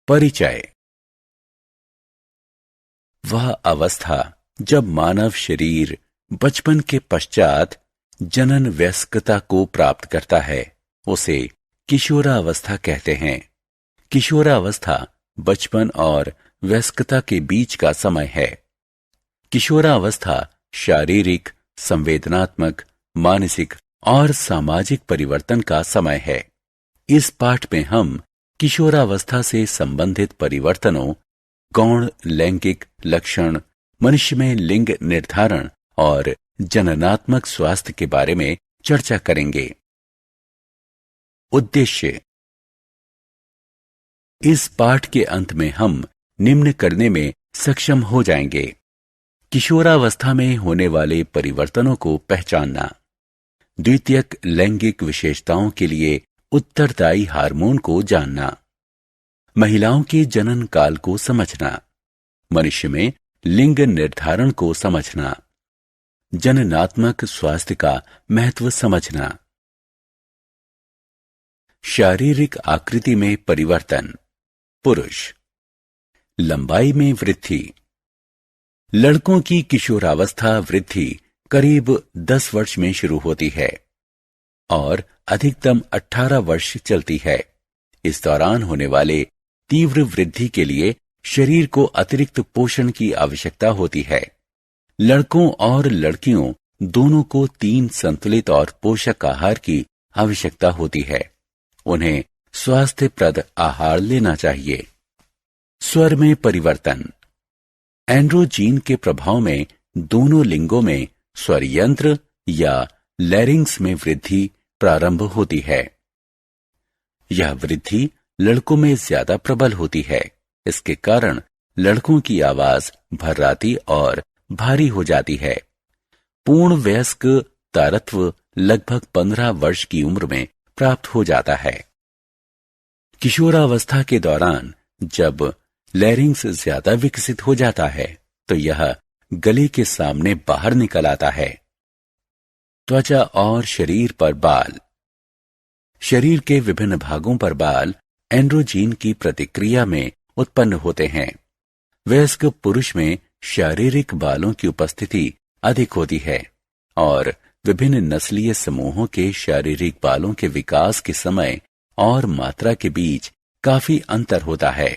परिचय। वह अवस्था जब मानव शरीर बचपन के पश्चात जनन वयस्कता को प्राप्त करता है उसे किशोरावस्था कहते हैं। किशोरावस्था बचपन और वयस्कता के बीच का समय है। किशोरावस्था शारीरिक, संवेदनात्मक, मानसिक और सामाजिक परिवर्तन का समय है। इस पाठ में हम किशोरावस्था से संबंधित परिवर्तनों, गौण लैंगिक लक्षण, मनुष्य में लिंग निर्धारण और जननात्मक स्वास्थ्य के बारे में चर्चा करेंगे। उद्देश्य। इस पाठ के अंत में हम निम्न करने में सक्षम हो जाएंगे: किशोरावस्था में होने वाले परिवर्तनों को पहचानना, द्वितीयक लैंगिक विशेषताओं के लिए उत्तरदायी हार्मोन को जानना, महिलाओं के जनन काल को समझना, मनुष्य में लिंग निर्धारण को समझना, जननात्मक स्वास्थ्य का महत्व समझना। शारीरिक आकृति में परिवर्तन। पुरुष। लंबाई में वृद्धि। लड़कों की किशोरावस्था वृद्धि करीब 10 वर्ष में शुरू होती है और अधिकतम 18 वर्ष चलती है। इस दौरान होने वाले तीव्र वृद्धि के लिए शरीर को अतिरिक्त पोषण की आवश्यकता होती है। लड़कों और लड़कियों दोनों को 3 संतुलित और पोषक आहार की आवश्यकता होती है। उन्हें स्वास्थ्यप्रद आहार लेना चाहिए। स्वर में परिवर्तन। एंड्रोजीन के प्रभाव में दोनों लिंगों में स्वर यंत्र या लैरिंग्स में वृद्धि प्रारंभ होती है। यह वृद्धि लड़कों में ज्यादा प्रबल होती है। इसके कारण लड़कों की आवाज भर्राती और भारी हो जाती है। पूर्ण वयस्क तारत्व लगभग 15 वर्ष की उम्र में प्राप्त हो जाता है। किशोरावस्था के दौरान जब लैरिंग्स ज्यादा विकसित हो जाता है तो यह गले के सामने बाहर निकल आता है। त्वचा और शरीर पर बाल। शरीर के विभिन्न भागों पर बाल एंड्रोजीन की प्रतिक्रिया में उत्पन्न होते हैं। वयस्क पुरुष में शारीरिक बालों की उपस्थिति अधिक होती है और विभिन्न नस्लीय समूहों के शारीरिक बालों के विकास के समय और मात्रा के बीच काफी अंतर होता है।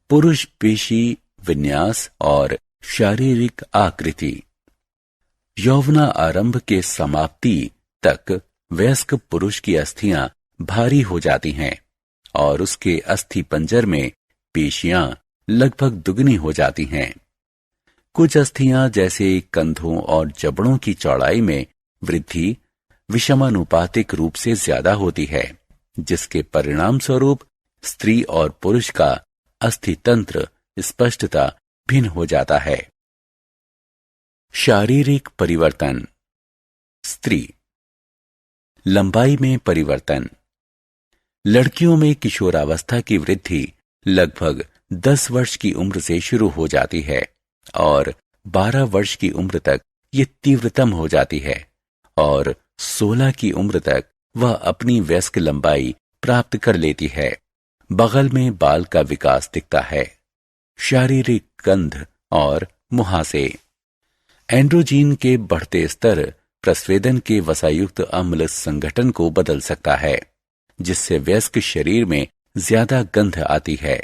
पुरुष पेशी विन्यास और शारीरिक आकृति। यौवना आरंभ के समाप्ति तक वयस्क पुरुष की अस्थियां भारी हो जाती हैं और उसके अस्थि पंजर में पेशियां लगभग दुगनी हो जाती हैं। कुछ अस्थियां जैसे कंधों और जबड़ों की चौड़ाई में वृद्धि विषमानुपातिक रूप से ज्यादा होती है, जिसके परिणाम स्वरूप स्त्री और पुरुष का अस्थितंत्र स्पष्टता भिन्न हो जाता है। शारीरिक परिवर्तन। स्त्री। लंबाई में परिवर्तन। लड़कियों में किशोरावस्था की वृद्धि लगभग 10 वर्ष की उम्र से शुरू हो जाती है और 12 वर्ष की उम्र तक ये तीव्रतम हो जाती है और 16 की उम्र तक वह अपनी वयस्क लंबाई प्राप्त कर लेती है। बगल में बाल का विकास दिखता है। शारीरिक गंध और मुहासे। एंड्रोजीन के बढ़ते स्तर प्रस्वेदन के वसायुक्त अम्ल संगठन को बदल सकता है, जिससे वयस्क शरीर में ज्यादा गंध आती है।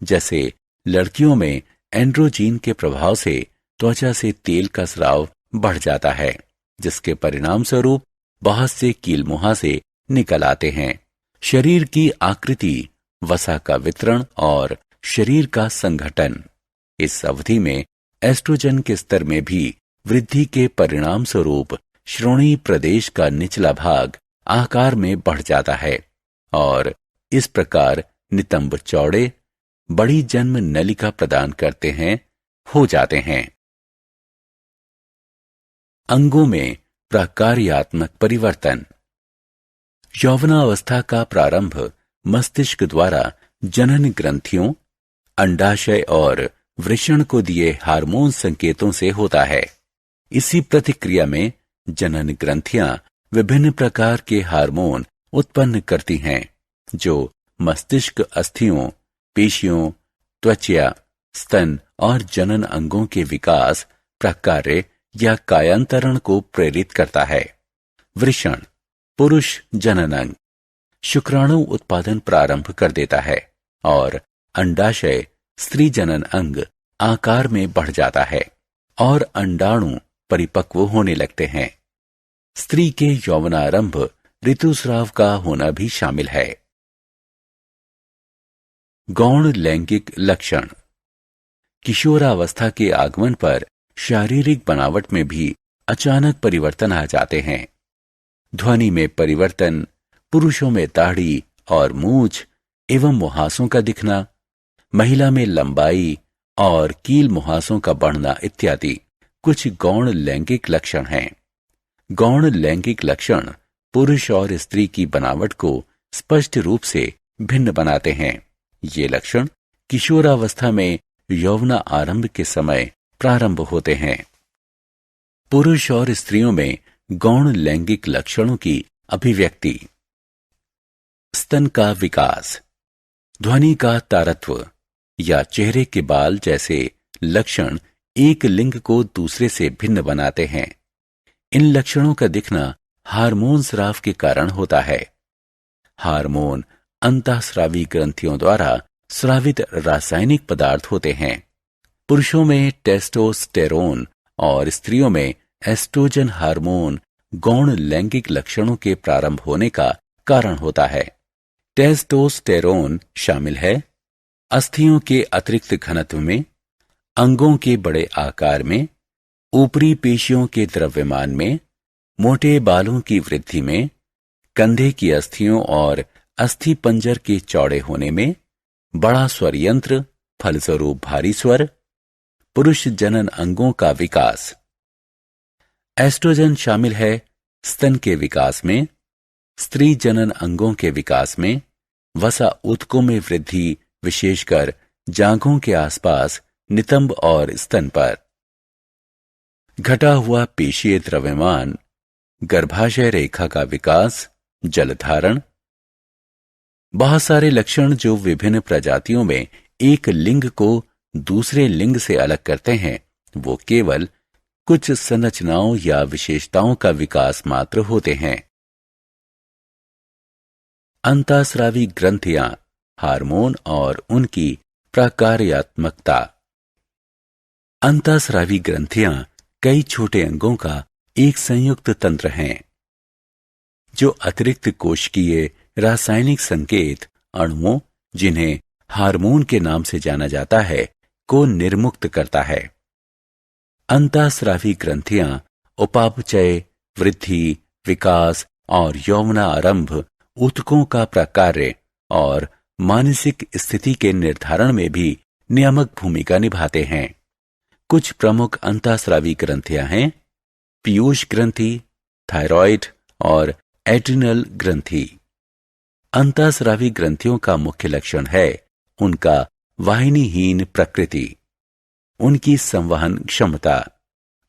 जैसे लड़कियों में एंड्रोजीन के प्रभाव से त्वचा से तेल का स्राव बढ़ जाता है, जिसके परिणाम स्वरूप बहुत से कील मुहासे निकल आते हैं। शरीर की आकृति, वसा का वितरण और शरीर का संगठन। इस अवधि में एस्ट्रोजन के स्तर में भी वृद्धि के परिणाम स्वरूप श्रोणि प्रदेश का निचला भाग आकार में बढ़ जाता है और इस प्रकार नितंब चौड़े, बड़ी जन्म नलिका प्रदान करते हैं हो जाते हैं। अंगों में प्रकार्यात्मक परिवर्तन। यौवनावस्था का प्रारंभ मस्तिष्क द्वारा जनन ग्रंथियों, अंडाशय और वृषण को दिए हार्मोन संकेतों से होता है। इसी प्रतिक्रिया में जनन ग्रंथियां विभिन्न प्रकार के हार्मोन उत्पन्न करती हैं, जो मस्तिष्क अस्थियों, पेशियों, त्वचा, स्तन और जनन अंगों के विकास, प्रकार्य या कायांतरण को प्रेरित करता है। वृषण, पुरुष जनन अंग, शुक्राणु उत्पादन प्रारंभ कर देता है और अंडाशय, स्त्री जनन अंग, आकार में बढ़ जाता है और अंडाणु परिपक्व होने लगते हैं। स्त्री के यौवनारंभ ऋतुस्राव का होना भी शामिल है। गौण लैंगिक लक्षण, किशोरावस्था के आगमन पर शारीरिक बनावट में भी अचानक परिवर्तन आ जाते हैं। ध्वनि में परिवर्तन, पुरुषों में दाढ़ी और मूछ एवं मुहासों का दिखना, महिला में लंबाई और कील मुहासों का बढ़ना इत्यादि कुछ गौण लैंगिक लक्षण हैं। गौण लैंगिक लक्षण पुरुष और स्त्री की बनावट को स्पष्ट रूप से भिन्न बनाते हैं। ये लक्षण किशोरावस्था में यौवन आरंभ के समय प्रारंभ होते हैं। पुरुष और स्त्रियों में गौण लैंगिक लक्षणों की अभिव्यक्ति। स्तन का विकास, ध्वनि का तारत्व या चेहरे के बाल जैसे लक्षण एक लिंग को दूसरे से भिन्न बनाते हैं। इन लक्षणों का दिखना हार्मोन स्राव के कारण होता है। हार्मोन अंतःस्रावी ग्रंथियों द्वारा स्रावित रासायनिक पदार्थ होते हैं। पुरुषों में टेस्टोस्टेरोन और स्त्रियों में एस्ट्रोजन हार्मोन गौण लैंगिक लक्षणों के प्रारंभ होने का कारण होता है। टेस्टोस्टेरोन शामिल है अस्थियों के अतिरिक्त घनत्व में, अंगों के बड़े आकार में, ऊपरी पेशियों के द्रव्यमान में, मोटे बालों की वृद्धि में, कंधे की अस्थियों और अस्थि पंजर के चौड़े होने में, बड़ा स्वर यंत्र फलस्वरूप भारी स्वर, पुरुष जनन अंगों का विकास। एस्ट्रोजन शामिल है स्तन के विकास में, स्त्री जनन अंगों के विकास में, वसा ऊतकों में वृद्धि, विशेषकर जांघों के आसपास, नितंब और स्तन पर। घटा हुआ पेशीय द्रव्यमान, गर्भाशय रेखा का विकास, जलधारण। बहुत सारे लक्षण जो विभिन्न प्रजातियों में एक लिंग को दूसरे लिंग से अलग करते हैं, वो केवल कुछ संरचनाओं या विशेषताओं का विकास मात्र होते हैं। अंतःस्रावी ग्रंथियां, हार्मोन और उनकी प्रकार्यात्मकता। अंतःस्रावी ग्रंथियां कई छोटे अंगों का एक संयुक्त तंत्र हैं जो अतिरिक्त कोशिकीय रासायनिक संकेत अणुओं, जिन्हें हार्मोन के नाम से जाना जाता है, को निर्मुक्त करता है। अंतःस्रावी ग्रंथियां उपापचय, वृद्धि, विकास और यौवनारंभ, ऊतकों का प्रकार्य और मानसिक स्थिति के निर्धारण में भी नियामक भूमिका निभाते हैं। कुछ प्रमुख अंतःस्रावी ग्रंथियां हैं पीयूष ग्रंथि, थायराइड और एड्रिनल ग्रंथि। अंतःस्रावी ग्रंथियों का मुख्य लक्षण है उनका वाहिनीहीन प्रकृति, उनकी संवहन क्षमता,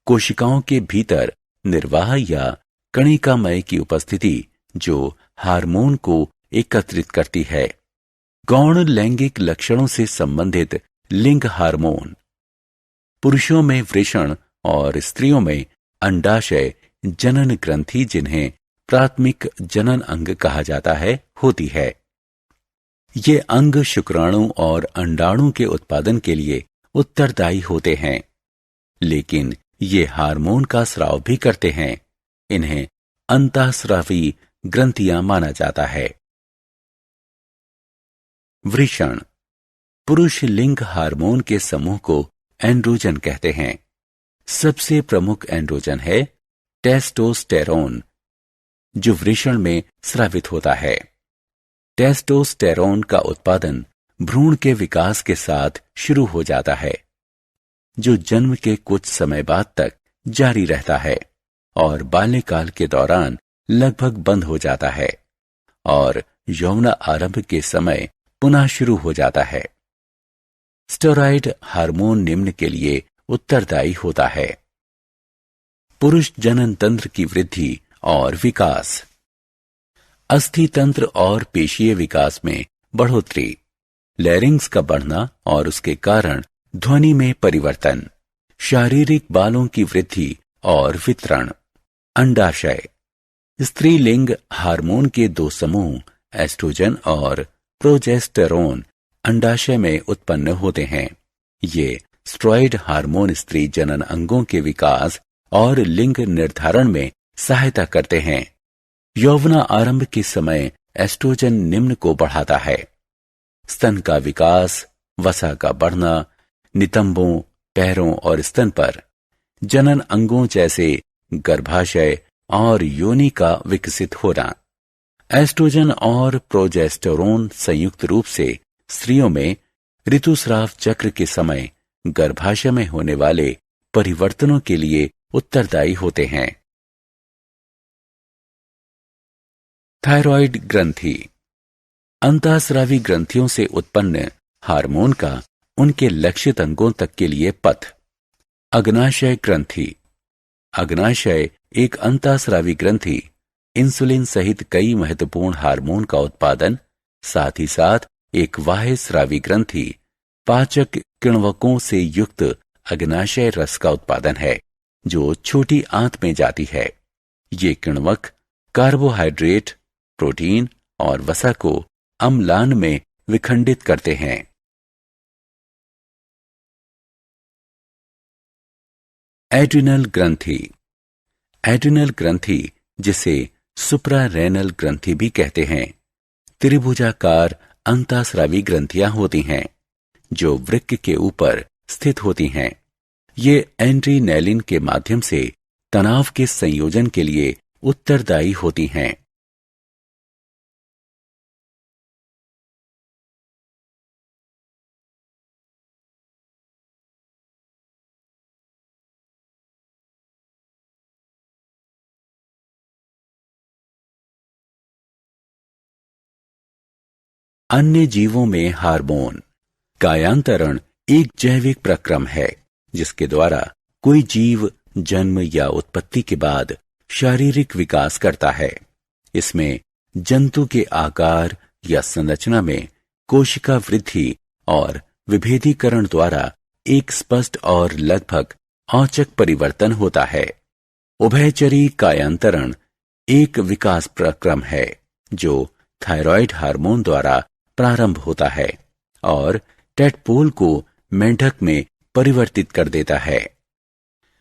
कोशिकाओं के भीतर निर्वाह या कणिकामय की उपस्थिति जो हार्मोन को एकत्रित करती है। गौण लैंगिक लक्षणों से संबंधित लिंग हार्मोन। पुरुषों में वृषण और स्त्रियों में अंडाशय जनन ग्रंथि, जिन्हें प्राथमिक जनन अंग कहा जाता है, होती है। ये अंग शुक्राणु और अंडाणु के उत्पादन के लिए उत्तरदायी होते हैं, लेकिन ये हार्मोन का स्राव भी करते हैं। इन्हें अंतःस्रावी ग्रंथियां माना जाता है। वृषण, पुरुष लिंग हार्मोन के समूह को एंड्रोजन कहते हैं। सबसे प्रमुख एंड्रोजन है टेस्टोस्टेरोन, जो वृषण में स्रावित होता है। टेस्टोस्टेरोन का उत्पादन भ्रूण के विकास के साथ शुरू हो जाता है, जो जन्म के कुछ समय बाद तक जारी रहता है और बाल्यकाल के दौरान लगभग बंद हो जाता है और यौवन आरंभ के समय पुनः शुरू हो जाता है। स्टेरॉयड हार्मोन निम्न के लिए उत्तरदायी होता है। पुरुष जनन तंत्र की वृद्धि और विकास। अस्थि तंत्र और पेशीय विकास में बढ़ोतरी, लैरिंग्स का बढ़ना और उसके कारण ध्वनि में परिवर्तन, शारीरिक बालों की वृद्धि और वितरण। अंडाशय, स्त्रीलिंग हार्मोन के दो समूह एस्ट्रोजन और प्रोजेस्टेरोन अंडाशय में उत्पन्न होते हैं। ये स्टेरॉयड हार्मोन स्त्री जनन अंगों के विकास और लिंग निर्धारण में सहायता करते हैं। यौवना आरंभ के समय एस्ट्रोजन निम्न को बढ़ाता है। स्तन का विकास, वसा का बढ़ना, नितंबों, पैरों और स्तन पर जनन अंगों जैसे गर्भाशय और योनि का विकसित होना। एस्ट्रोजन और प्रोजेस्टेरोन संयुक्त रूप से स्त्रियों में ऋतुस्राव चक्र के समय गर्भाशय में होने वाले परिवर्तनों के लिए उत्तरदायी होते हैं। थायराइड ग्रंथि, अंतःस्रावी ग्रंथियों से उत्पन्न हार्मोन का उनके लक्षित अंगों तक के लिए पथ। अग्नाशय ग्रंथि, अग्नाशय एक अंतःस्रावी ग्रंथि इंसुलिन सहित कई महत्वपूर्ण हार्मोन का उत्पादन, साथ ही साथ एक बाह्यस्रावी ग्रंथि पाचक किण्वकों से युक्त अग्नाशय रस का उत्पादन है, जो छोटी आंत में जाती है। ये किण्वक कार्बोहाइड्रेट, प्रोटीन और वसा को अम्लान में विखंडित करते हैं। एड्रिनल ग्रंथि, एड्रिनल ग्रंथि जिसे सुप्रारेनल ग्रंथि भी कहते हैं, त्रिभुजाकार अंतःस्रावी ग्रंथियां होती हैं जो वृक्क के ऊपर स्थित होती हैं। ये एड्रीनैलिन के माध्यम से तनाव के संयोजन के लिए उत्तरदायी होती हैं। अन्य जीवों में हार्मोन। कायांतरण एक जैविक प्रक्रम है जिसके द्वारा कोई जीव जन्म या उत्पत्ति के बाद शारीरिक विकास करता है। इसमें जंतु के आकार या संरचना में कोशिका वृद्धि और विभेदीकरण द्वारा एक स्पष्ट और लगभग औचक परिवर्तन होता है। उभयचरी कायांतरण एक विकास प्रक्रम है जो थायराइड हार्मोन द्वारा प्रारंभ होता है और टेडपोल को मेंढक में परिवर्तित कर देता है।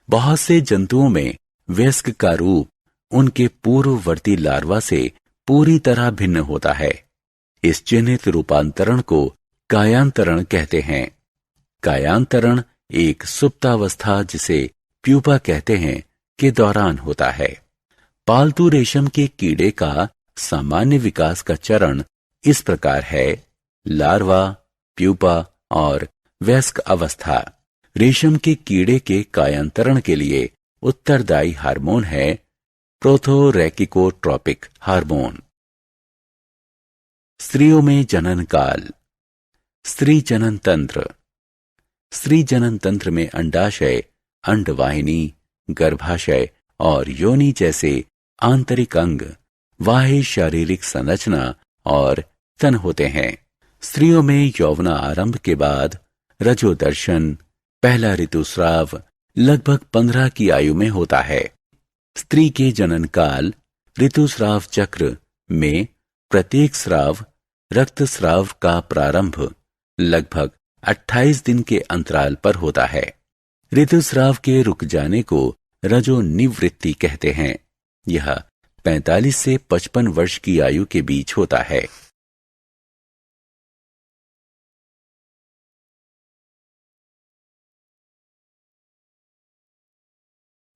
बहुत से जंतुओं में वयस्क का रूप उनके पूर्ववर्ती लार्वा से पूरी तरह भिन्न होता है। इस चिन्हित रूपांतरण को कायांतरण कहते हैं। कायांतरण एक सुप्तावस्था, जिसे प्यूपा कहते हैं, के दौरान होता है। पालतू रेशम के कीड़े का सामान्य विकास का चरण इस प्रकार है: लार्वा, प्यूपा और वयस्क अवस्था। रेशम के कीड़े के कायांतरण के लिए उत्तरदायी हार्मोन है प्रोथोरेकिकोट्रोपिक हार्मोन। स्त्रियों में जनन काल। स्त्री जनन तंत्र। स्त्री जनन तंत्र में अंडाशय, अंडवाहिनी, गर्भाशय और योनि जैसे आंतरिक अंग, बाह्य शारीरिक संरचना और तन होते हैं। स्त्रियों में यौवना आरंभ के बाद रजोदर्शन, पहला ऋतुस्राव लगभग 15 की आयु में होता है। स्त्री के जनन काल ऋतुस्राव चक्र में प्रत्येक स्राव, रक्तस्राव का प्रारंभ लगभग 28 दिन के अंतराल पर होता है। ऋतुस्राव के रुक जाने को रजोनिवृत्ति कहते हैं। यह 45 से 55 वर्ष की आयु के बीच होता है।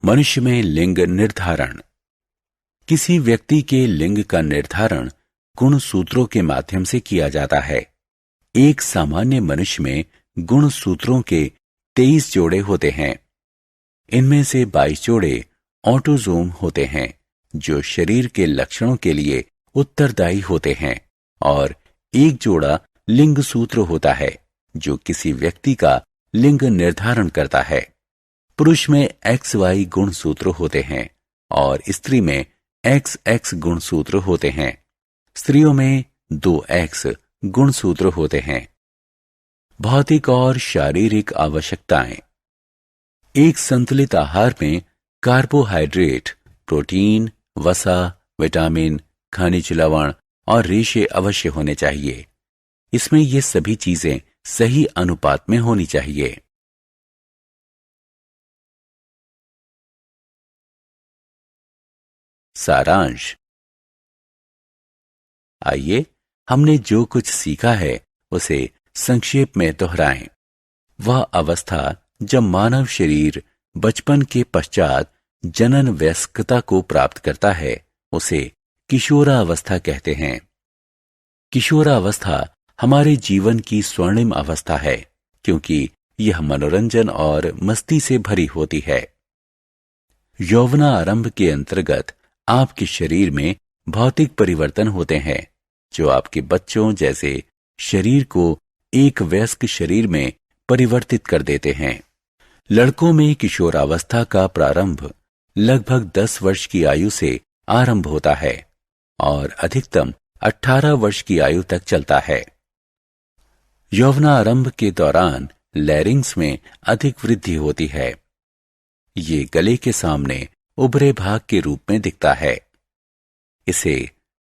मनुष्य में लिंग निर्धारण। किसी व्यक्ति के लिंग का निर्धारण गुणसूत्रों के माध्यम से किया जाता है। एक सामान्य मनुष्य में गुणसूत्रों के 23 जोड़े होते हैं। इनमें से 22 जोड़े ऑटोजोम होते हैं जो शरीर के लक्षणों के लिए उत्तरदायी होते हैं, और एक जोड़ा लिंग सूत्र होता है जो किसी व्यक्ति का लिंग निर्धारण करता है। पुरुष में XY गुणसूत्र होते हैं और स्त्री में XX गुणसूत्र होते हैं। स्त्रियों में 2X गुणसूत्र होते हैं भौतिक और शारीरिक आवश्यकताएं। एक संतुलित आहार में कार्बोहाइड्रेट, प्रोटीन, वसा, विटामिन, खनिज लवण और रेशे अवश्य होने चाहिए। इसमें ये सभी चीजें सही अनुपात में होनी चाहिए। सारांश। आइए हमने जो कुछ सीखा है उसे संक्षेप में दोहराएं। वह अवस्था जब मानव शरीर बचपन के पश्चात जनन वयस्कता को प्राप्त करता है उसे किशोरावस्था कहते हैं। किशोरावस्था हमारे जीवन की स्वर्णिम अवस्था है क्योंकि यह मनोरंजन और मस्ती से भरी होती है। यौवनारंभ के अंतर्गत आपके शरीर में भौतिक परिवर्तन होते हैं जो आपके बच्चों जैसे शरीर को एक वयस्क शरीर में परिवर्तित कर देते हैं। लड़कों में किशोरावस्था का प्रारंभ लगभग 10 वर्ष की आयु से आरंभ होता है और अधिकतम 18 वर्ष की आयु तक चलता है। यौवनारंभ के दौरान लैरिंग्स में अधिक वृद्धि होती है। ये गले के सामने उभरे भाग के रूप में दिखता है। इसे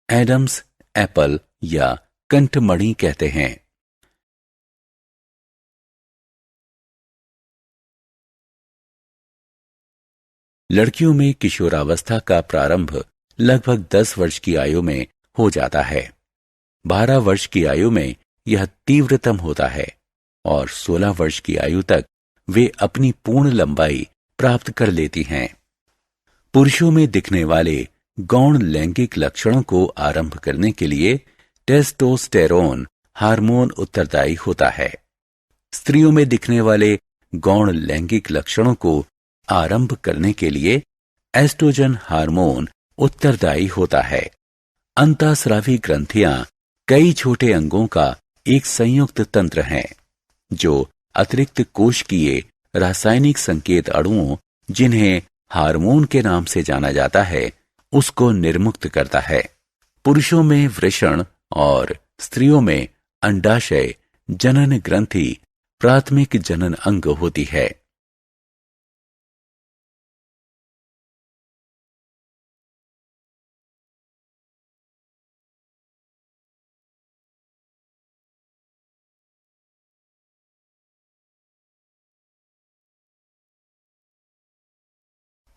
एडम्स एप्पल या कंठमणि कहते हैं। लड़कियों में किशोरावस्था का प्रारंभ लगभग 10 वर्ष की आयु में हो जाता है। 12 वर्ष की आयु में यह तीव्रतम होता है और 16 वर्ष की आयु तक वे अपनी पूर्ण लंबाई प्राप्त कर लेती हैं। पुरुषों में दिखने वाले गौण लैंगिक लक्षणों को आरंभ करने के लिए टेस्टोस्टेरोन हार्मोन उत्तरदायी होता है। स्त्रियों में दिखने वाले गौण लैंगिक लक्षणों को आरंभ करने के लिए एस्ट्रोजन हार्मोन उत्तरदायी होता है। अंतःस्रावी ग्रंथियां कई छोटे अंगों का एक संयुक्त तंत्र हैं जो अतिरिक्त कोशिकीय रासायनिक संकेत अणुओं जिन्हें हार्मोन के नाम से जाना जाता है उसको निर्मुक्त करता है। पुरुषों में वृषण और स्त्रियों में अंडाशय जनन ग्रंथि प्राथमिक जनन अंग होती है।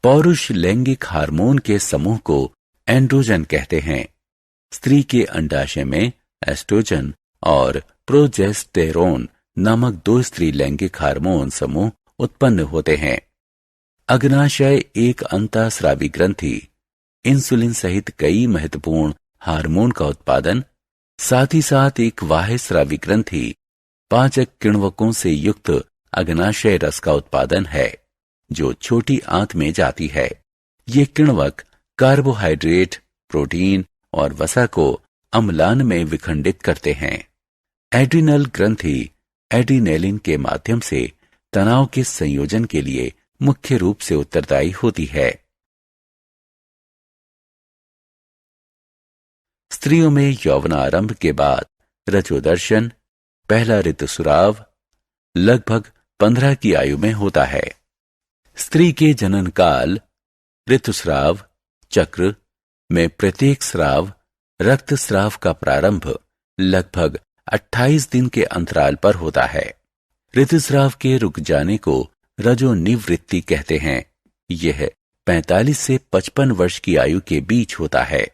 पौरुष लैंगिक हार्मोन के समूह को एंड्रोजन कहते हैं। स्त्री के अंडाशय में एस्ट्रोजन और प्रोजेस्टेरोन नामक 2 स्त्री लैंगिक हार्मोन समूह उत्पन्न होते हैं। अग्नाशय एक अंतःस्रावी ग्रंथि इंसुलिन सहित कई महत्वपूर्ण हार्मोन का उत्पादन, साथ ही साथ एक बाह्यस्रावी ग्रंथि पाचक किण्वकों से युक्त अग्नाशय रस का उत्पादन है जो छोटी आंत में जाती है। ये किण्वक कार्बोहाइड्रेट, प्रोटीन और वसा को अम्लान में विखंडित करते हैं। एड्रिनल ग्रंथि एड्रिनेलिन के माध्यम से तनाव के संयोजन के लिए मुख्य रूप से उत्तरदायी होती है। स्त्रियों में यौवनारंभ के बाद रजोदर्शन, पहला ऋतुस्राव लगभग 15 की आयु में होता है। स्त्री के जनन काल ऋतुस्राव चक्र में प्रत्येक स्राव रक्तस्राव का प्रारंभ लगभग 28 दिन के अंतराल पर होता है। ऋतुस्राव के रुक जाने को रजोनिवृत्ति कहते हैं। यह 45 से 55 वर्ष की आयु के बीच होता है।